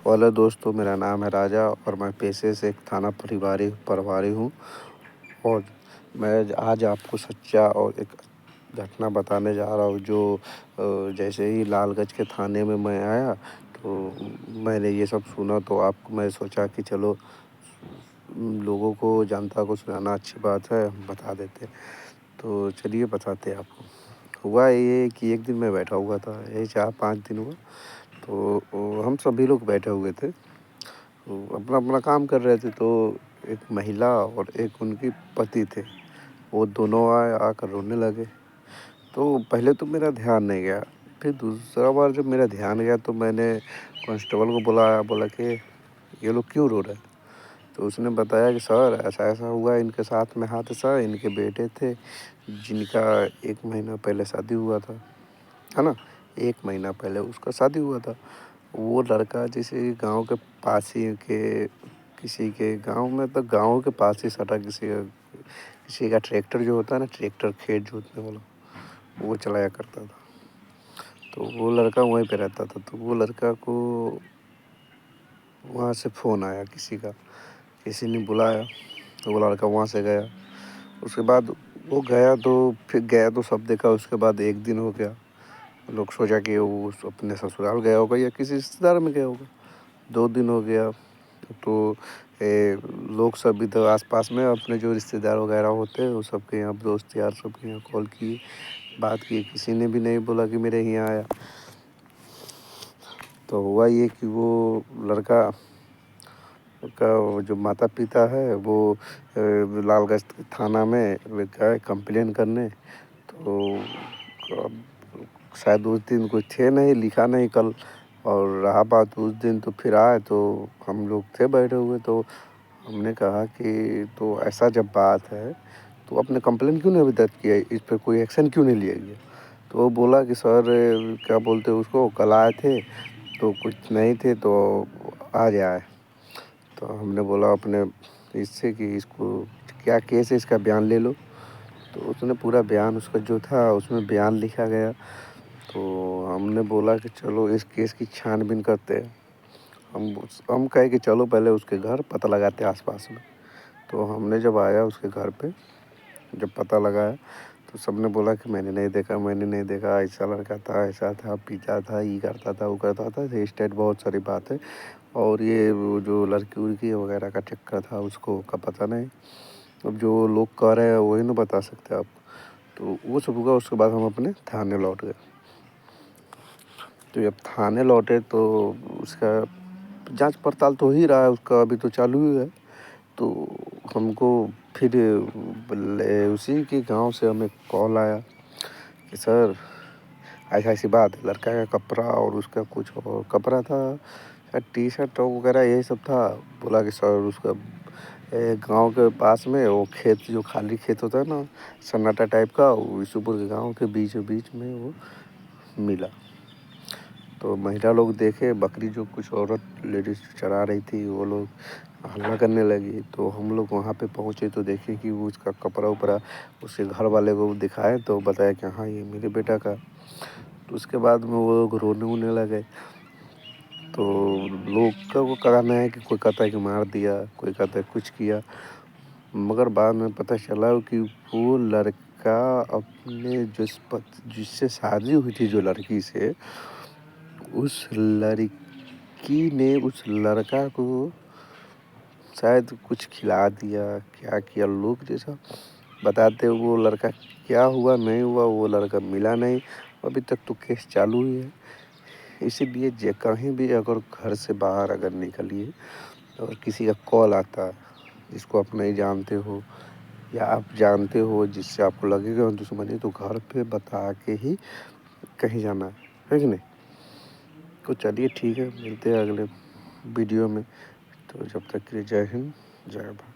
Hello दोस्तों, मेरा नाम है राजा और मैं पेशे से एक थाना प्रभारी हूँ। और मैं आज आपको सच्चा और एक घटना बताने जा रहा हूँ जो जैसे ही लालगंज के थाने में मैं आया तो मैंने ये सब सुना, तो आपको मैं सोचा कि चलो लोगों को, जनता को सुनाना अच्छी बात है, हम बता देते। तो चलिए बताते हैं आपको। हुआ ये कि एक दिन मैं बैठा हुआ था, यही 4-5 दिन हुआ। तो हम सभी लोग बैठे हुए थे, तो अपना-अपना काम कर रहे थे। तो एक महिला और एक उनके पति थे, वो दोनों आकर रोने लगे। तो पहले तो मेरा ध्यान नहीं गया, फिर दूसरा बार जब मेरा ध्यान गया तो मैंने कांस्टेबल को बुलाया, बोला कि ये लोग क्यों रो रहे हैं? तो उसने बताया कि सर ऐसा-ऐसा हुआ इनके साथ में हादसा, इनके बेटे थे जिनका 1 महीना पहले शादी हुआ था, है ना? 1 महीना पहले उसका शादी हुआ था। वो लड़का जैसे गाँव के पास ही के किसी के गाँव में, तो गाँव के पास ही सटा किसी का ट्रैक्टर जो होता है ना, ट्रैक्टर खेत जोतने वाला, वो चलाया करता था। तो वो लड़का वहीं पे रहता था। तो वो लड़का को वहाँ से फ़ोन आया किसी का, किसी ने बुलाया, तो वो लड़का वहाँ से गया। उसके बाद वो गया, तो फिर गया तो सब देखा। उसके बाद 1 दिन हो गया, लोग सोचा कि वो अपने ससुराल गया होगा या किसी रिश्तेदार में गया होगा। 2 दिन हो गया, तो लोग सब इधर आस-पास में अपने जो रिश्तेदार वगैरह होते हैं, वो सबके यहाँ, दोस्त यार सबके यहाँ कॉल किए, बात किए। किसी ने भी नहीं बोला कि मेरे यहाँ आया। तो हुआ ये कि वो लड़का का जो माता-पिता है वो लालगंज थाना में गए कंप्लेन करने। तो अब शायद उस दिन कोई थे नहीं, लिखा नहीं कल। और रहा बात उस दिन, तो फिर आए तो हम लोग थे बैठे हुए। तो हमने कहा कि तो ऐसा जब बात है तो आपने कंप्लेन क्यों नहीं अभी दर्ज किया, इस पे कोई एक्शन क्यों नहीं लिया गया? तो वो बोला कि सर क्या बोलते हैं उसको, कल आए थे तो कुछ नहीं थे, तो आज आए। तो हमने बोला अपने इससे कि इसको क्या केस है, इसका बयान ले लो। तो उसने पूरा बयान, उसका जो था उसमें बयान लिखा गया। तो हमने बोला कि चलो इस केस की छानबीन करते हैं। हम कहे कि चलो पहले उसके घर पता लगाते हैं आस-पास में। तो हमने जब आया उसके घर पे, जब पता लगाया, तो सबने बोला कि मैंने नहीं देखा, ऐसा लड़का था, ऐसा था, पीता था, ये करता था, वो करता था, ये स्टेट बहुत सारी बात है। और ये वो जो लड़की-उड़की वगैरह का चक्कर था उसको का पता नहीं। अब जो लोग कह रहे हैं वही ना बता सकते आप। तो वो सब हुआ, उसके बाद हम अपने थाने लौट गए। तो जब थाने लौटे तो उसका जाँच पड़ताल तो हो ही रहा है, उसका अभी तो चालू ही है। तो हमको फिर उसी के गाँव से हमें कॉल आया कि सर ऐसी-ऐसी बात है, लड़का का कपड़ा और उसका कुछ और कपड़ा था, शायद टी-शर्ट वगैरह यही सब था। बोला कि सर उसका गाँव के पास में वो खेत, जो खाली खेत होता है ना, सन्नाटा टाइप का, वो ईसुपुर के गाँव के बीचों बीच में वो मिला। तो महिला लोग देखे, बकरी जो कुछ औरत लेडीज़ चरा रही थी, वो लोग हल्ला करने लगी। तो हम लोग वहाँ पे पहुँचे तो देखे कि वो उसका कपड़ा-उपड़ा उसके घर वाले को दिखाए, तो बताया कि हाँ, ये मेरे बेटा का। तो उसके बाद में वो लोग रोने-वोने लगे। तो लोग का वो कहना है कि कोई कहता है कि मार दिया, कोई कहता है कुछ किया। मगर बाद में पता चला कि वो लड़का अपने जिससे शादी हुई थी जो लड़की से, उस लड़की ने उस लड़का को शायद कुछ खिला दिया, क्या किया, लोग जैसा बताते, वो लड़का क्या हुआ नहीं हुआ वो लड़का मिला नहीं। अभी तक तो केस चालू ही है। इसीलिए कहीं भी अगर घर से बाहर अगर निकलिए और किसी का कॉल आता है जिसको आप नहीं जानते हो या आप जानते हो जिससे आपको लगेगा दुश्मनी, तो घर पे बता के ही कहीं जाना है कि नहीं? तो चलिए ठीक है, मिलते हैं अगले वीडियो में। तो जब तक के लिए जय हिंद, जय भारत।